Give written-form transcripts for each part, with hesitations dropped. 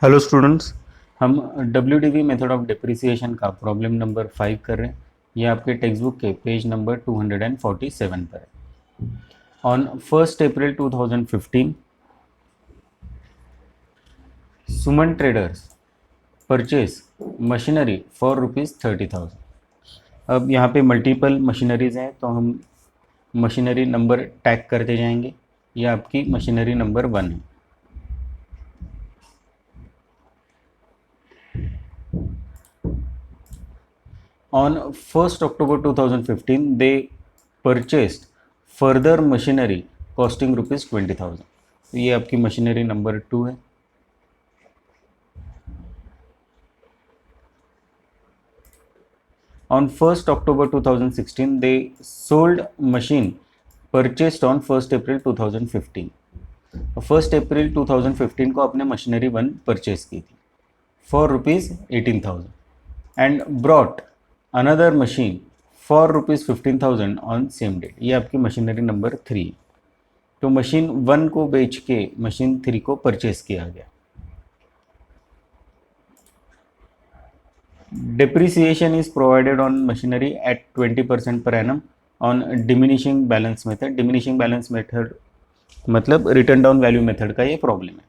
Hello students, हम WDV method of depreciation का problem number 5 कर रहे हैं। ये आपके टेक्स्ट बुक के पेज नंबर 247 पर है। On 1 April 2015 Suman traders purchase machinery for ₹30,000। अब यहाँ पे मल्टीपल मशीनरीज हैं तो हम मशीनरी नंबर टैग करते जाएंगे। ये आपकी मशीनरी नंबर 1 है। On 1st October 2015, they purchased further machinery costing ₹20,000। तो ये आपकी मशीनरी नंबर 2 है। On 1st October 2016, they sold machine purchased on 1st April 2015। 1st April 2015 को अपने मशीनरी 1 परचेज की थी for ₹18,000 and brought another machine for ₹15,000 on same date. ये आपकी मशीनरी नंबर 3। तो मशीन 1 को बेच के मशीन 3 को परचेज किया गया। Depreciation is provided on machinery at 20% per annum on diminishing balance method। diminishing balance method मतलब रिटर्न डाउन वैल्यू मेथड का ये प्रॉब्लम है।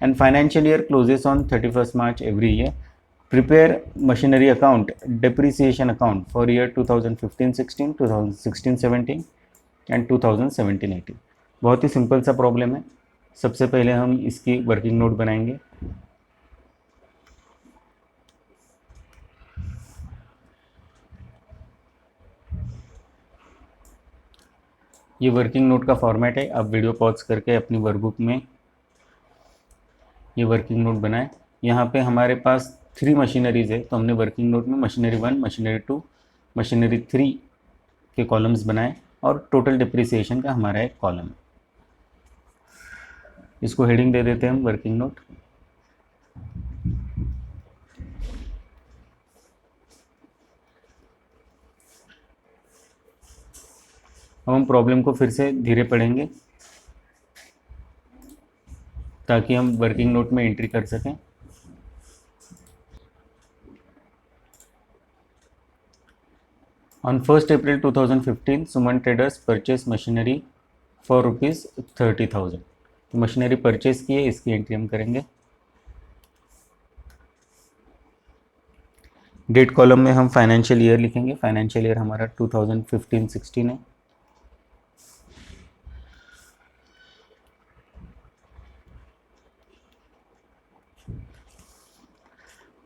And financial year closes on 31st March every year. Prepare machinery account depreciation account for year 2015-16, 2016-17 and 2017-18। बहुत ही simple सा problem है। सबसे पहले हम इसकी वर्किंग नोट बनाएंगे। ये वर्किंग नोट का फॉर्मेट है। आप वीडियो पॉज करके अपनी वर्कबुक में ये वर्किंग नोट बनाएं। यहाँ पे हमारे पास 3 मशीनरीज है तो हमने वर्किंग नोट में मशीनरी 1, मशीनरी 2, मशीनरी 3 के कॉलम्स बनाए और टोटल डिप्रिसिएशन का हमारा एक कॉलम है। इसको हेडिंग दे देते हैं हम वर्किंग नोट। अब हम प्रॉब्लम को फिर से धीरे पढ़ेंगे ताकि हम वर्किंग नोट में एंट्री कर सकें। On 1st April 2015, Suman traders purchase machinery for ₹30,000। तो मशीनरी परचेस की है, इसकी एंट्री हम करेंगे। डेट कॉलम में हम फाइनेंशियल ईयर लिखेंगे। फाइनेंशियल ईयर हमारा 2015-16 है।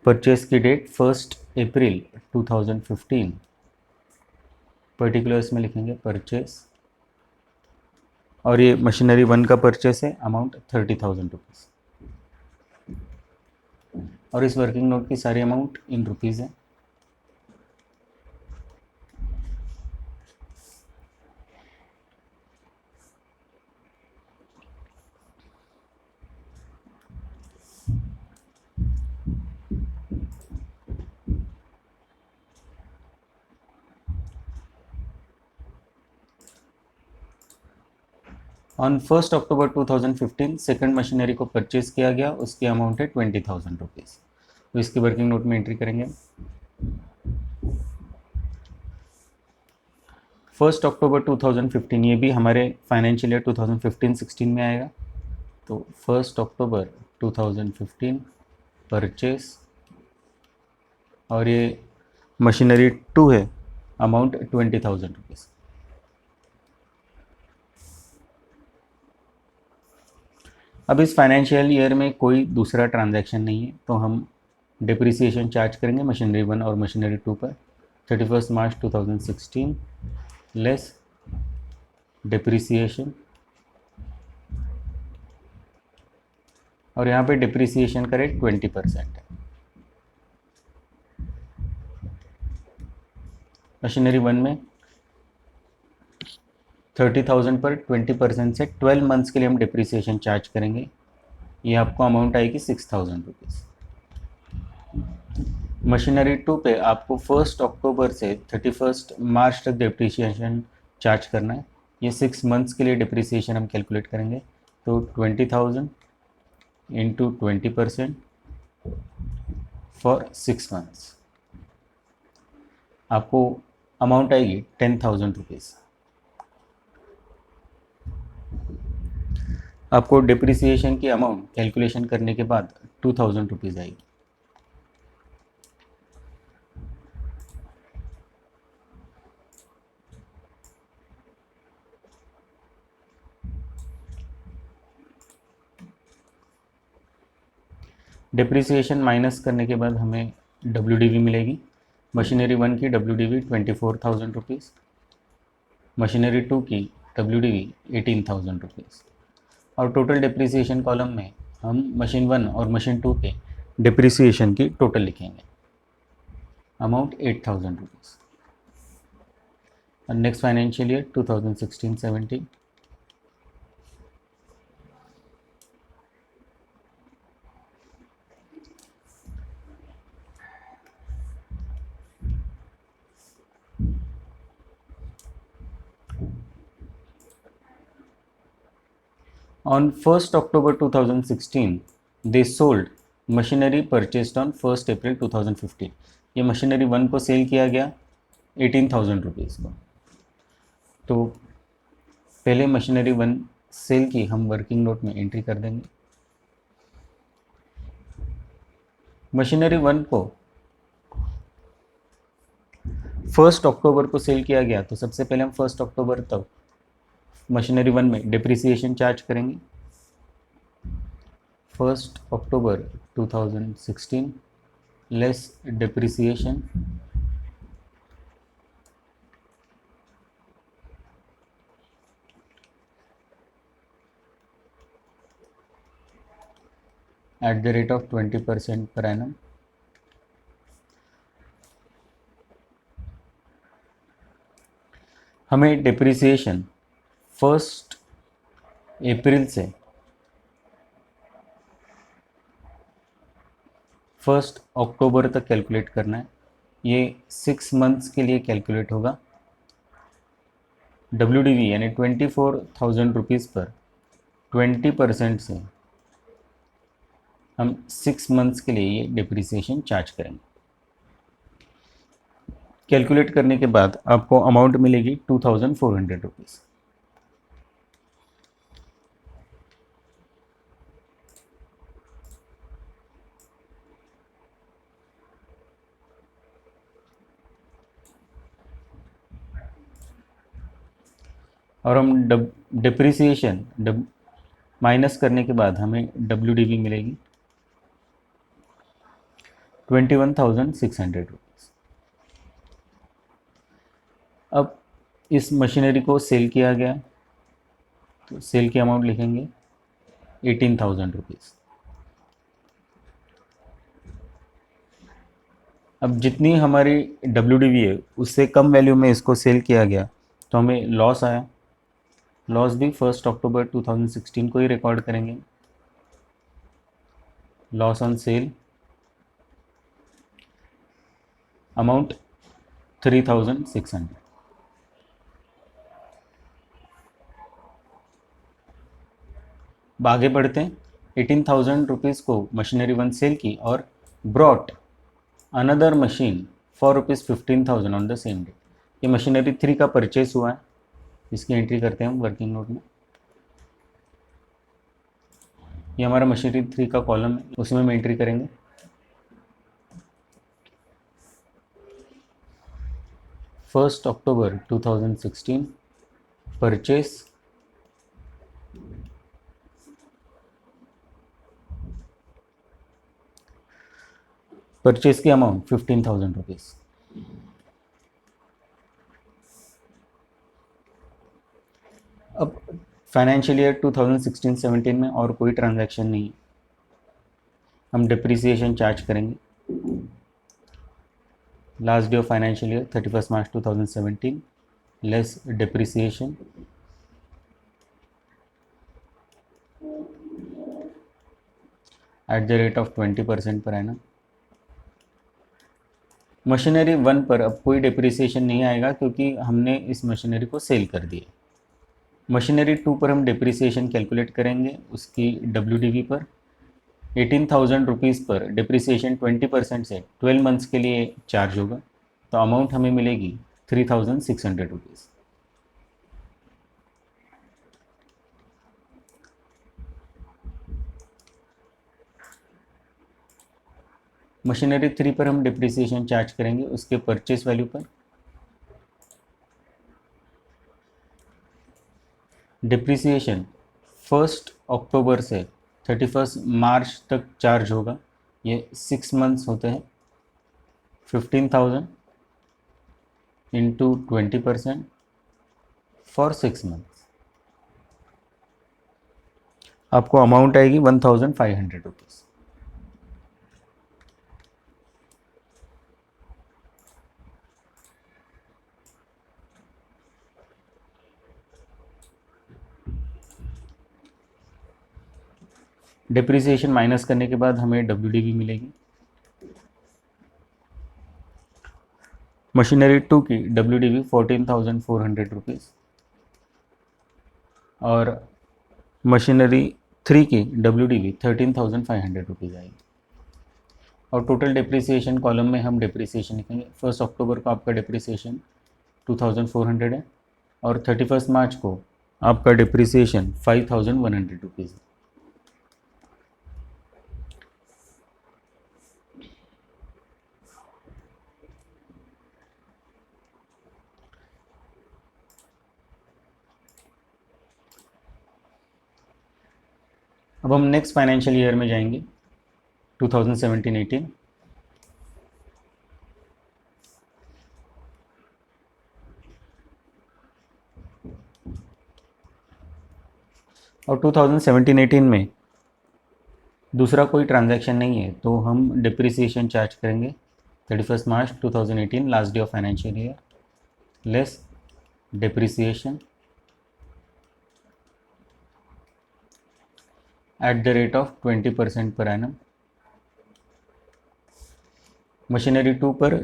परचेस की डेट 1 अप्रैल 2015। पर्टिकुलर्स में लिखेंगे परचेस और ये मशीनरी 1 का परचेस है, अमाउंट ₹30,000। और इस वर्किंग नोट की सारी अमाउंट इन रुपीज़ है। ऑन 1 अक्टूबर 2015 सेकंड मशीनरी को परचेज किया गया, उसकी अमाउंट है ₹20,000। तो इसकी वर्किंग नोट में एंट्री करेंगे। 1 अक्टूबर 2015 ये भी हमारे फाइनेंशियल ईयर 2015-16 में आएगा। तो 1 अक्टूबर 2015 परचेस और ये मशीनरी 2 है, अमाउंट ₹20,000। अब इस फाइनेंशियल ईयर में कोई दूसरा ट्रांजैक्शन नहीं है तो हम डिप्रिसिएशन चार्ज करेंगे मशीनरी 1 और मशीनरी 2 पर। 31 मार्च 2016 लेस डिप्रिसिएशन, और यहाँ पे डिप्रिसिएशन का रेट 20% है। मशीनरी 1 में 30,000 पर 20% से 12 मंथ्स के लिए हम डिप्रिसिएशन चार्ज करेंगे। ये आपको अमाउंट आएगी ₹6,000। मशीनरी 2 पे आपको 1 अक्टूबर से 31 मार्च तक डिप्रिसिएशन चार्ज करना है। ये 6 मंथ्स के लिए डिप्रिसिएशन हम कैलकुलेट करेंगे। तो 20,000 इंटू 20%, फॉर 6 मंथ्स, आपको अमाउंट आएगी 10,000 रुपीज़। आपको डिप्रिसिएशन की अमाउंट कैलकुलेशन करने के बाद 2,000 रुपीज़ आएगी। डिप्रिसिएशन माइनस करने के बाद हमें WDV मिलेगी। मशीनरी 1 की WDV 24,000 रुपीज़, मशीनरी 2 की WDV 18,000 रुपीज़, और टोटल डिप्रिसिएशन कॉलम में हम मशीन 1 और मशीन 2 के डिप्रिसिएशन की टोटल लिखेंगे, अमाउंट 8,000 रुपीज़। और next financial year 2016-17, On 1st October 2016, they sold machinery purchased on 1st April 2015। ये मशीनरी 1 को सेल किया गया 18,000 रुपीज़ को। तो पहले मशीनरी 1 सेल की हम वर्किंग नोट में एंट्री कर देंगे। मशीनरी 1 को 1st अक्टूबर को सेल किया गया, तो सबसे पहले हम 1st अक्टूबर तक मशीनरी 1 में डिप्रिसिएशन चार्ज करेंगे। 1st October 2016 less depreciation at the rate of 20% per annum। हमें डिप्रिसिएशन 1st अप्रैल से 1st अक्टूबर तक कैलकुलेट करना है। ये 6 मंथ्स के लिए कैलकुलेट होगा। WDV यानी 24,000 रुपीज़ पर 20% से हम 6 मंथ्स के लिए ये डिप्रिसिएशन चार्ज करेंगे। कैलकुलेट करने के बाद आपको अमाउंट मिलेगी 2,400 रुपीज़। और हम डिप्रिसिएशन माइनस करने के बाद हमें WDV मिलेगी 21,600 रुपीज़। अब इस मशीनरी को सेल किया गया, तो सेल की अमाउंट लिखेंगे 18,000 रुपीज़। अब जितनी हमारी WDV है उससे कम वैल्यू में इसको सेल किया गया, तो हमें लॉस आया। लॉस भी 1st अक्टूबर 2016 को ही रिकॉर्ड करेंगे। Loss on sale amount 3,600। आगे बढ़ते हैं। 18,000 रुपीज़ को मशीनरी 1 सेल की और brought another machine for ₹15,000 on the same day. ये मशीनरी 3 का परचेस हुआ है, इसकी एंट्री करते हैं हम वर्किंग नोट में। ये हमारा मशीनरी 3 का कॉलम है, उसमें हम एंट्री करेंगे। फर्स्ट अक्टूबर 2016 परचेस की अमाउंट 15,000 रुपीज़। अब फाइनेंशियल ईयर 2016-17 में और कोई ट्रांजैक्शन नहीं, हम डिप्रिसिएशन चार्ज करेंगे। Last day of financial year 31 March 2017 less depreciation at the rate of 20% per annum. Machinery 1 पर अब कोई डिप्रिसिएशन नहीं आएगा क्योंकि हमने इस मशीनरी को सेल कर दिया। मशीनरी 2 पर हम डिप्रिसिएशन कैलकुलेट करेंगे उसकी WDV पर। ₹18,000 पर डिप्रिसिएशन 20% से 12 मंथ्स के लिए चार्ज होगा, तो अमाउंट हमें मिलेगी ₹3,600। मशीनरी 3 पर हम डिप्रिसिएशन चार्ज करेंगे उसके परचेस वैल्यू पर। डिप्रिसिएशन 1 अक्टूबर से 31 मार्च तक चार्ज होगा। ये 6 मंथ्स होते हैं। 15,000 इंटू 20% फॉर 6 मंथ्स, आपको अमाउंट आएगी ₹1,500। डिप्रिसिएशन माइनस करने के बाद हमें WDV मिलेगी। मशीनरी 2 की WDV ₹14,400 और मशीनरी 3 की WDV ₹13,500 आएगी। और टोटल डिप्रिसिएशन कॉलम में हम डिप्रिसिएशन लिखेंगे। 1 अक्टूबर को आपका डिप्रिसिएशन 2,400 है और 31 मार्च को आपका डिप्रिसिएशन ₹5,100 है। अब हम नेक्स्ट फाइनेंशियल ईयर में जाएंगे 2017-18। और 2017-18 में दूसरा कोई ट्रांजैक्शन नहीं है, तो हम डिप्रिसिएशन चार्ज करेंगे 31 March 2018 last day of financial year less depreciation at the rate of 20% per annum। Machinery 2 पर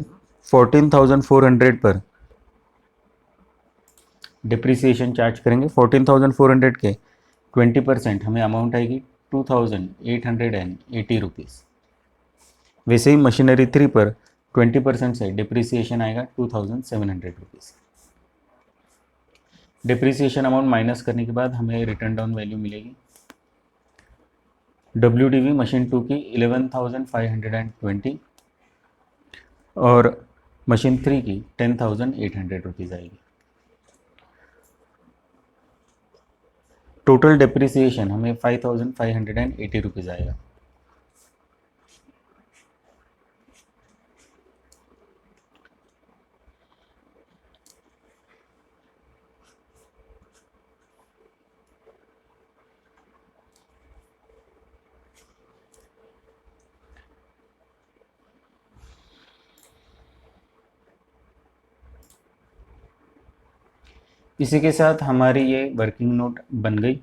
14,400 पर डिप्रिसिएशन चार्ज करेंगे। 14,400 के 20% हमें अमाउंट आएगी ₹2,880। वैसे ही मशीनरी 3 पर 20% से डिप्रिसिएशन आएगा ₹2,700। डिप्रिसिएशन अमाउंट माइनस करने के बाद हमें रिटर्न डाउन वैल्यू मिलेगी। WDV मशीन 2 की 11,520 और मशीन 3 की ₹10,800 आएगी। टोटल डिप्रिसिएशन हमें ₹5,580 आएगा। इसी के साथ हमारी ये वर्किंग नोट बन गई।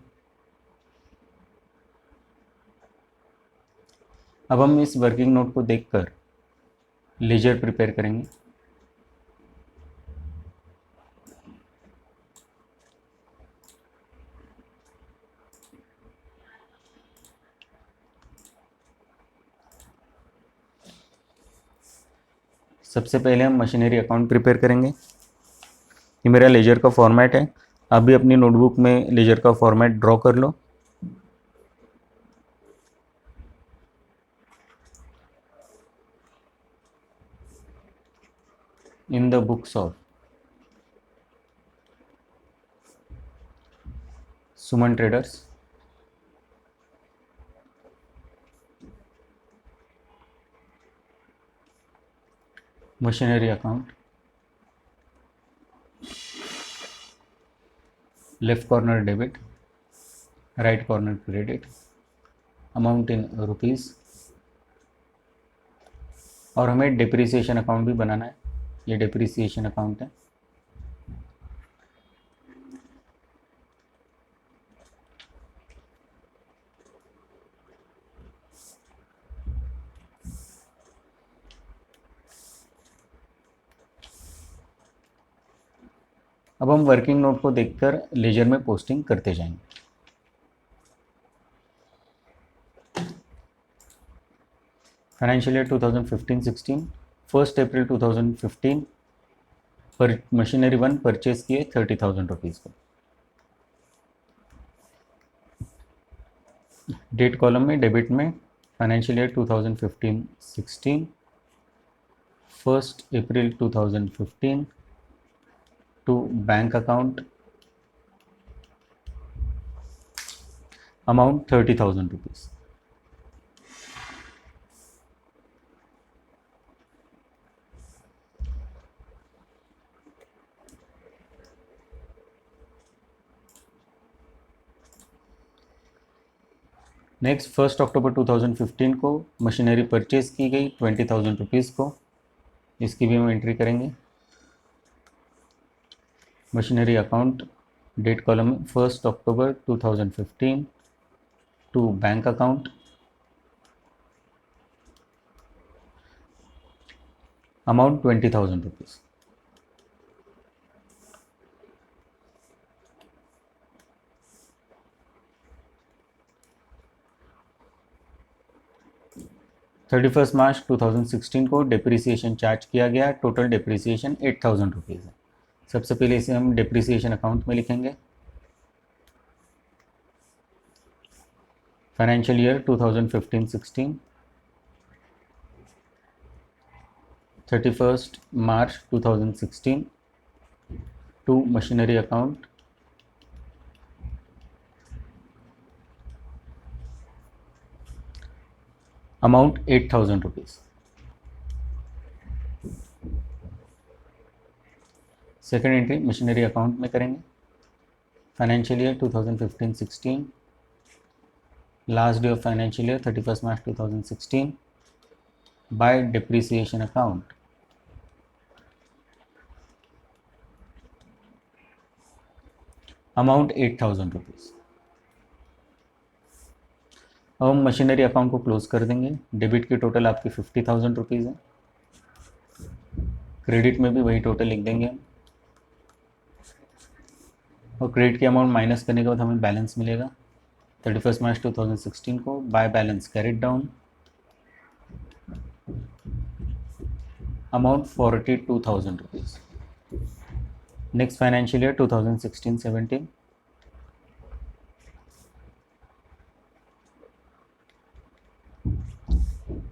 अब हम इस वर्किंग नोट को देखकर लेजर प्रिपेयर करेंगे। सबसे पहले हम मशीनरी अकाउंट प्रिपेयर करेंगे। ये मेरा लेजर का फॉर्मेट है। आप भी अपनी नोटबुक में लेजर का फॉर्मेट ड्रॉ कर लो। In the books of Suman Traders, machinery account, left corner debit, right corner credit, amount in rupees, और हमें डिप्रिसिएशन अकाउंट भी बनाना है। ये डिप्रिसिएशन अकाउंट है। अब हम वर्किंग नोट को देखकर लेजर में पोस्टिंग करते जाएंगे। फाइनेंशियल ईयर 2015-16 1 अप्रैल 2015 पर मशीनरी 1 परचेज किए 30,000 रुपीज़ को। डेट कॉलम में डेबिट में financial year 2015-16 1 April 2015 to bank account amount 30,000 rupees. Next 1 October 2015 को मशीनरी परचेज की गई 20,000 रुपीज़ को, इसकी भी हम एंट्री करेंगे। मशीनरी अकाउंट डेट कॉलम में 1 October 2015 to bank account amount 20,000 rupees. March 31, 2016 को डिप्रिसिएशन चार्ज किया गया, टोटल डिप्रिसिएशन 8,000 रुपीज़ है। सबसे पहले इसे हम डिप्रिसिएशन अकाउंट में लिखेंगे। Financial year 2015-16 31 March 2016 to machinery account amount 8,000 rupees. Second entry machinery account में करेंगे। Financial year 2015-16 last day of financial year 31 March 2016 by depreciation account amount 8,000 rupees. अब हम मशीनरी अकाउंट को क्लोज कर देंगे। डेबिट की टोटल आपकी 50,000 रुपीज़ है, क्रेडिट में भी वही टोटल लिख देंगे हम, और क्रेडिट की अमाउंट माइनस करने के बाद हमें बैलेंस मिलेगा 31 मार्च 2016 को by balance carried down amount 42,000 rupees. Next financial year 2016-17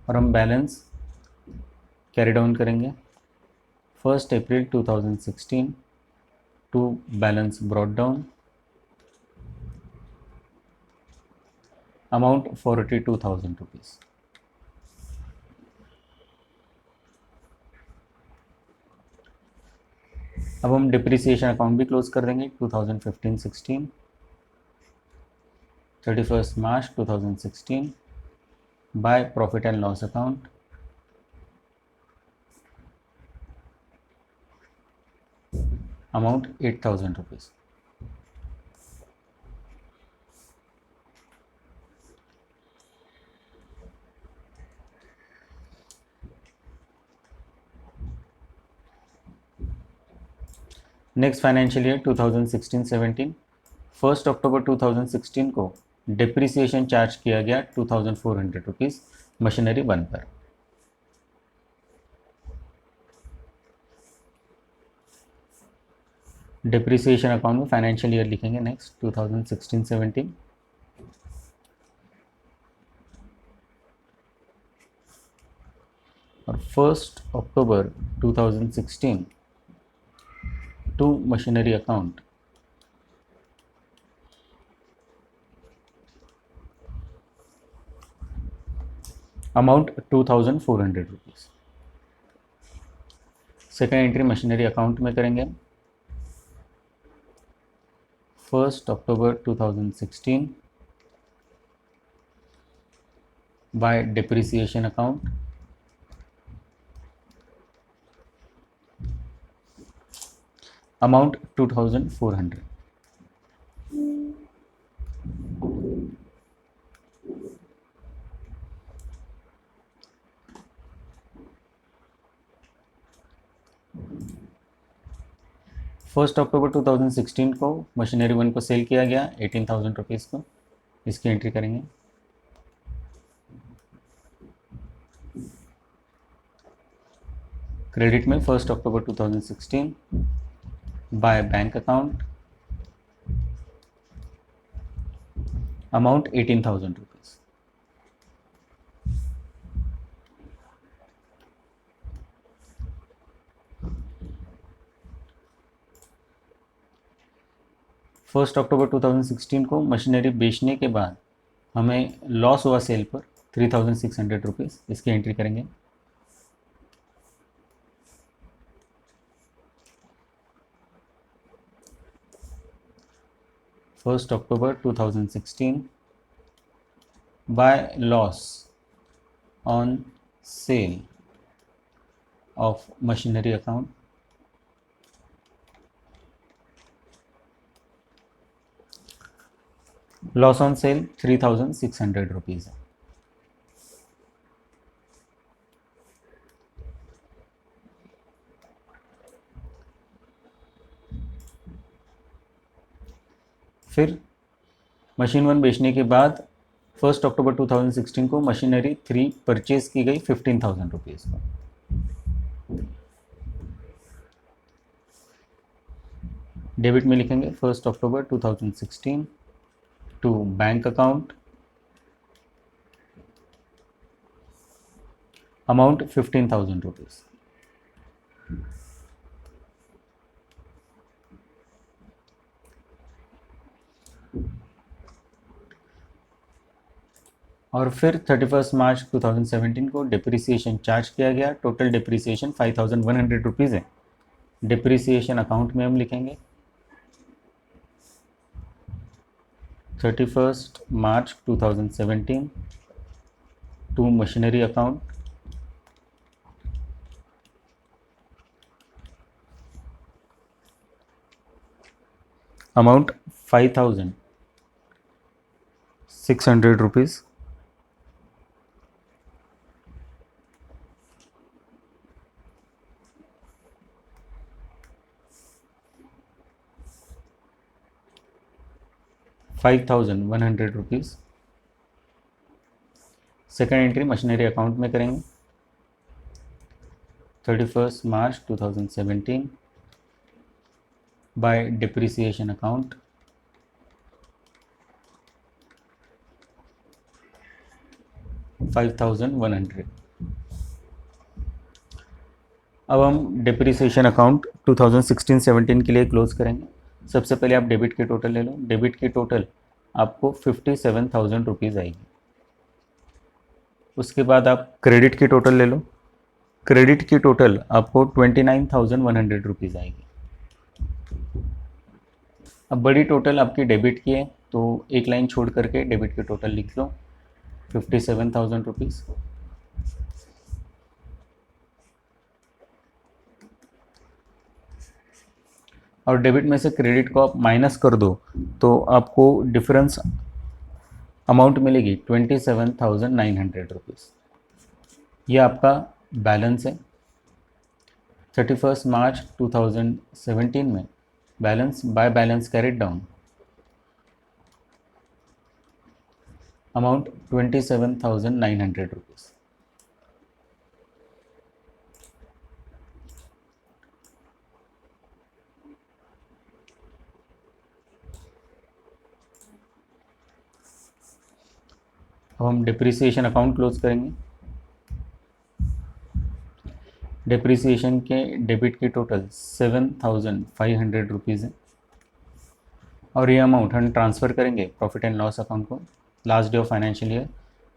और हम बैलेंस कैरी डाउन करेंगे 1 April 2016 to balance brought down amount 42,000 rupees. अब हम डिप्रिसिएशन अकाउंट भी क्लोज कर देंगे 2015-16 31 March 2016 by profit and loss account amount 8,000 rupees. Next financial year 2016-17 1 October 2016 को depreciation charge किया गया 2,400 रुपीज़ मशीनरी 1 पर। डिप्रिसिएशन अकाउंट में फाइनेंशियल ईयर लिखेंगे नेक्स्ट 2016-17 और 1 October 2016 to machinery account amount 2,400 rupees. Second entry machinery account में करेंगे 1 October 2016 by depreciation account amount 2,400। First October 2016 को मशीनरी 1 को सेल किया गया 18,000 रुपीज़ को, इसकी एंट्री करेंगे। क्रेडिट में 1 October 2016 by bank account amount 18,000 rupees. First October 2016 को मशीनरी बेचने के बाद हमें लॉस हुआ सेल पर 3,600 रुपीज़, इसकी एंट्री करेंगे। First October 2016 by loss on sale of machinery account loss on sale 3,600 rupees है। फिर मशीन 1 बेचने के बाद 1 अक्टूबर 2016 को मशीनरी 3 परचेज की गई 15,000 रुपीज़ को। डेबिट में लिखेंगे 1 October 2016 to bank account amount 15,000 rupees. और फिर 31 मार्च 2017 को डिप्रिसिएशन चार्ज किया गया। टोटल डिप्रिसिएशन 5,100 रुपीज़ है। डिप्रिसिएशन अकाउंट में हम लिखेंगे 31 March 2017 to machinery account amount 5,600 rupees. ₹5,100 second entry machinery account में करेंगे 31 मार्च 2017 बाय डिप्रिसिएशन अकाउंट $5,100। अब हम डिप्रिसिएशन अकाउंट 2016-17 के लिए क्लोज करेंगे। सबसे पहले आप डेबिट की टोटल ले लो। डेबिट की टोटल आपको 57,000 रुपीज़ आएगी। उसके बाद आप क्रेडिट की टोटल ले लो। क्रेडिट की टोटल आपको 29,100 रुपीज़ आएगी। अब बड़ी टोटल आपकी डेबिट की है तो एक लाइन छोड़ करके डेबिट की टोटल लिख लो 57,000 रुपीज़। और डेबिट में से क्रेडिट को आप माइनस कर दो तो आपको डिफरेंस अमाउंट मिलेगी 27,900 रुपीज़। ये आपका बैलेंस है। 31 मार्च 2017 में balance bye balance carried down amount 27,900 rupees. अब हम डिप्रिसिएशन अकाउंट क्लोज करेंगे। डिप्रिसिएशन के डेबिट की टोटल 7,500 रुपीज़ है और ये अमाउंट हम ट्रांसफ़र करेंगे प्रॉफिट एंड लॉस अकाउंट को। Last day of financial year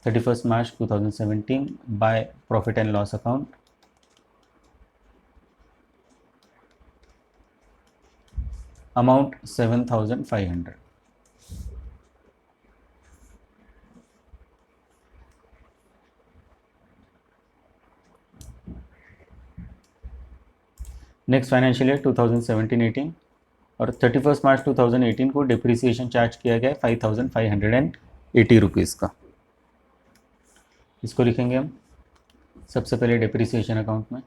31 March 2017 by profit and loss account amount 7,500। Next financial year 2017-18 और 31 मार्च 2018 को डिप्रिसिएशन चार्ज किया गया 5,580 रुपीज़ का। इसको लिखेंगे हम सबसे पहले डिप्रिसिएशन अकाउंट में।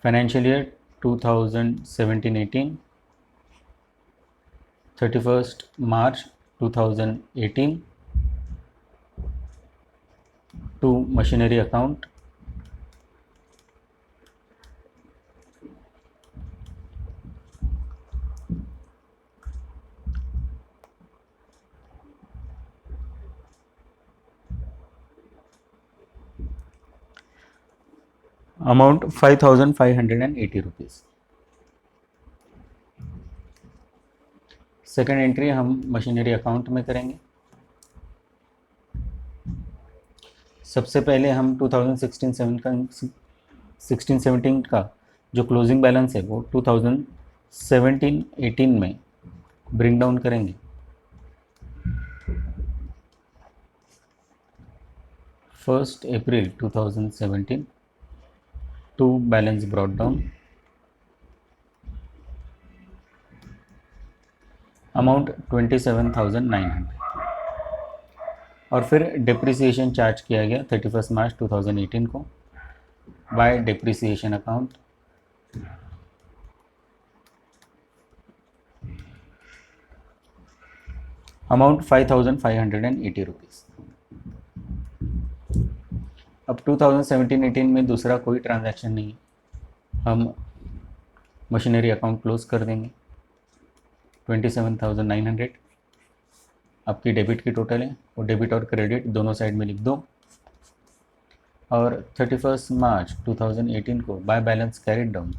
Financial year 2017-18 31 March 2018 to machinery account amount 5580 rupees. Second entry हम मशीनरी अकाउंट में करेंगे। सबसे पहले हम 2016-17 का जो क्लोजिंग बैलेंस है वो 2017-18 में ब्रिंग डाउन करेंगे। First April 2017 to balance brought down, amount 27,900, और फिर डिप्रिसिएशन चार्ज किया गया 31 मार्च 2018 को by depreciation account, amount 5,580 rupees. अब 2017-18 में दूसरा कोई ट्रांजैक्शन नहीं है, हम मशीनरी अकाउंट क्लोज कर देंगे। 27,900 आपकी डेबिट की टोटल है, वो डेबिट और क्रेडिट दोनों साइड में लिख दो, और 31 मार्च 2018 को बाय बैलेंस कैरिड डाउन,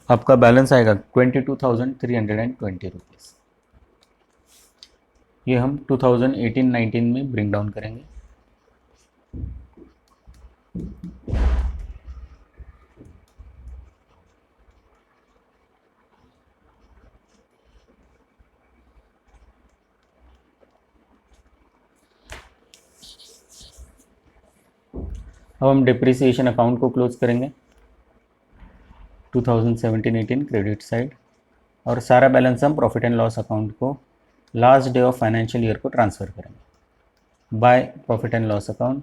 आपका बैलेंस आएगा 22,320 रुपीज़। ये हम 2018-19 में ब्रिंग डाउन करेंगे। अब हम डिप्रिसिएशन अकाउंट को क्लोज करेंगे 2017-18 क्रेडिट साइड, और सारा बैलेंस हम प्रॉफिट एंड लॉस अकाउंट को last day of financial year को ट्रांसफ़र करेंगे by profit and loss account,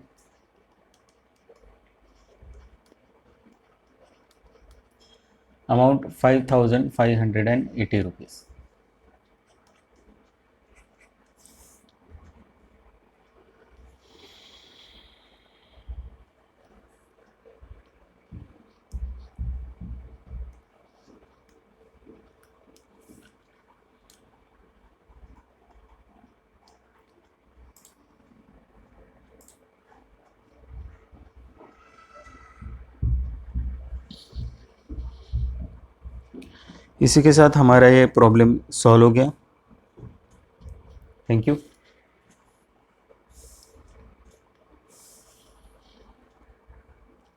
amount 5,580 rupees. इसी के साथ हमारा ये प्रॉब्लम सॉल्व हो गया। Thank you.